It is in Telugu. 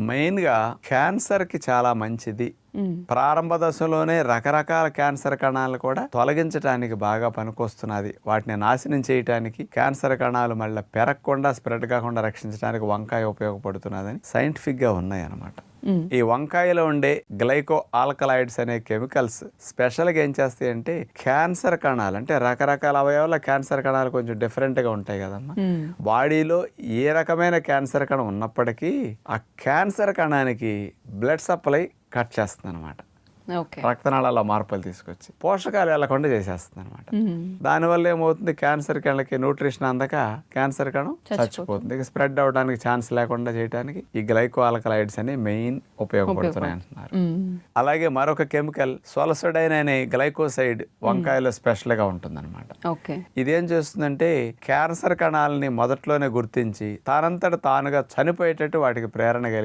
మెయిన్గా క్యాన్సర్కి చాలా మంచిది. ప్రారంభ దశలోనే రకరకాల క్యాన్సర్ కణాలు కూడా తొలగించడానికి బాగా పనికొస్తున్నది. వాటిని నాశనం చేయడానికి, క్యాన్సర్ కణాలు మళ్ళీ పెరగకుండా స్ప్రెడ్ కాకుండా రక్షించడానికి వంకాయ ఉపయోగపడుతున్నదని సైంటిఫిక్గా ఉన్నాయి అన్నమాట. ఈ వంకాయలో ఉండే గ్లైకో ఆల్కలాయిడ్స్ అనే కెమికల్స్ స్పెషల్గా ఏం చేస్తాయి అంటే క్యాన్సర్ కణాలు, అంటే రకరకాల అవయవాల క్యాన్సర్ కణాలు కొంచెం డిఫరెంట్గా ఉంటాయి కదమ్మా. బాడీలో ఏ రకమైన క్యాన్సర్ కణం ఉన్నప్పటికీ ఆ క్యాన్సర్ కణానికి బ్లడ్ సప్లై కట్ చేస్తుంది అనమాట. రక్తనాళాల మార్పులు తీసుకొచ్చి పోషకాలు వెళ్లకుండా చేసేస్తుంది అనమాట. దానివల్ల ఏమవుతుంది, క్యాన్సర్ కణకి న్యూట్రిషన్ అందక క్యాన్సర్ కణం చచ్చిపోతుంది. ఇక స్ప్రెడ్ అవడానికి ఛాన్స్ లేకుండా చేయడానికి ఈ గ్లైకో ఆల్కలాయిడ్స్ అని మెయిన్ ఉపయోగపడుతున్నాయి అంటున్నారు. అలాగే మరొక కెమికల్ సోలసోడైన్ అనే గ్లైకోసైడ్ వంకాయలో స్పెషల్ గా ఉంటుంది అనమాట. ఇదేం చేస్తుందంటే క్యాన్సర్ కణాలని మొదట్లోనే గుర్తించి తానంతట తానుగా చనిపోయేటట్టు వాటికి ప్రేరణ కలిగి